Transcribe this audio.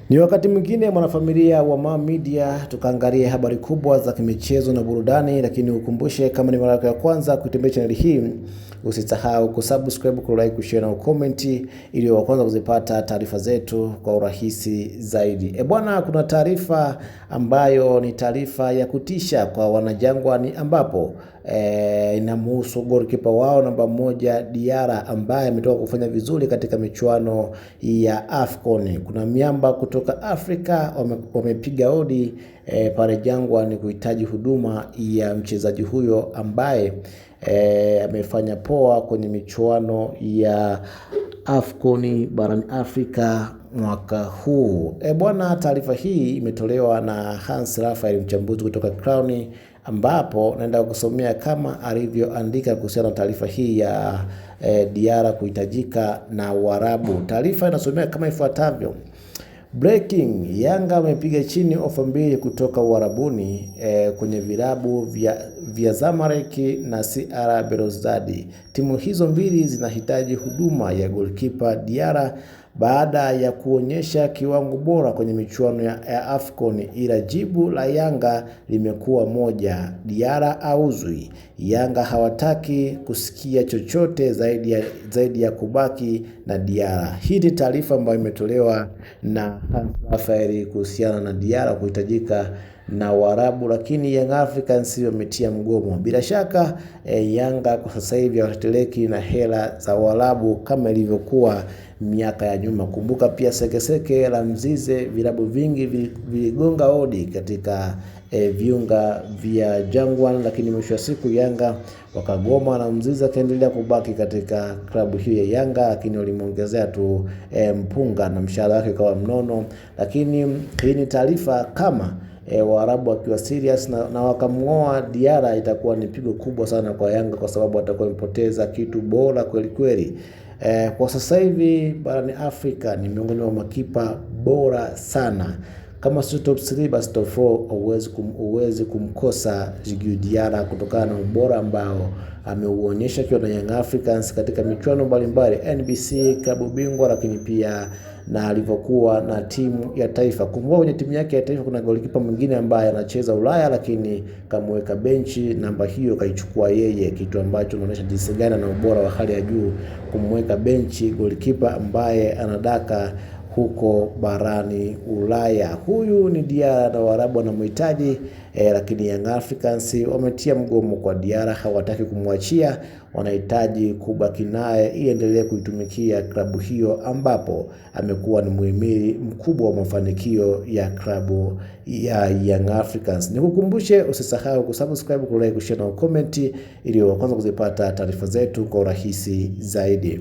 Ni wakati mwingine mwanafamilia wa Mam Media, tukaangalia habari kubwa za kimichezo na burudani, lakini ukumbushe kama ni mara yako ya kwanza kutembelea channel hii, usisahau kusubscribe, kulike, kushare na comment ili wa kwanza kuzipata taarifa zetu kwa urahisi zaidi. Bwana, kuna taarifa ambayo ni taarifa ya kutisha kwa Wanajangwani ambapo inamhusu goalkeeper wao namba 1 Diarra ambaye ametoka kufanya vizuri katika michuano ya AFCON. Kuna miamba kutoka Afrika wamepiga hodi pale Jangwani kuhitaji huduma ya mchezaji huyo ambaye amefanya poa kwenye michuano ya AFCON barani Afrika mwaka huu. Bwana, taarifa hii imetolewa na Hans Raphael, mchambuzi kutoka Crown, ambapo naenda kusomea kama alivyoandika kuhusiana na taarifa hii ya Diarra kuhitajika na Waarabu. Taarifa inasomea kama ifuatavyo: Breaking, Yanga amepiga chini ofa 2 kutoka Uarabuni kwenye vilabu vya Zamalek na CR Belouizdad. Timu hizo mbili zinahitaji huduma ya goalkeeper Diarra baada ya kuonyesha kiwango bora kwenye michuano ya AFCON, ila jibu la Yanga limekuwa moja: Diarra auzwi. Yanga hawataki kusikia chochote zaidi ya kubaki na Diarra. Hii ni taarifa ambayo imetolewa na Raphael kuhusiana na Diarra kuhitajika na Waarabu, lakini Young Africans wametia mgomo. Bila shaka Yanga kwa sasa hivi hawateteleki na hela za Waarabu kama ilivyokuwa miaka ya nyuma. Kumbuka pia sekeseke la Mzize, vilabu vingi viligonga hodi katika viunga vya Jangwani, lakini mwisho wa siku Yanga wakagoma na Mzize akaendelea kubaki katika klabu hiyo ya Yanga, lakini walimuongezea tu mpunga na mshahara wake kwa mnono. Lakini hii ni taarifa kama Waarabu wakiwa serious na wakamuoa Diarra, itakuwa ni pigo kubwa sana kwa Yanga kwa sababu watakuwa wamepoteza kitu bora kweli kweli. Kwa sasa hivi barani Afrika ni miongoni mwa makipa bora sana. Kama si top 3 basi top 4 huwezi kumkosa Djigui Diarra kutokana na ubora ambao ameuonyesha akiwa na Young Africans katika michuano mbalimbali, NBC, klabu bingwa, lakini pia na alivyokuwa na timu ya taifa. Kumbuka kwenye timu yake ya taifa kuna goalkeeper mwingine ambaye anacheza Ulaya, lakini kamweka benchi, namba hiyo kaichukua yeye, kitu ambacho inaonyesha jinsi gani na ubora wa hali ya juu kumweka benchi goalkeeper ambaye anadaka huko barani Ulaya. Huyu ni Diarra na Waarabu wanamhitaji, lakini Young Africans wametia mgomo kwa Diarra, hawataki kumwachia, wanahitaji kubaki naye ili endelee kuitumikia klabu hiyo ambapo amekuwa ni muhimili mkubwa wa mafanikio ya klabu ya Young Africans. Nikukumbushe usisahau kusubscribe, kulike, kushare na comment ili wa kwanza kuzipata taarifa zetu kwa urahisi zaidi.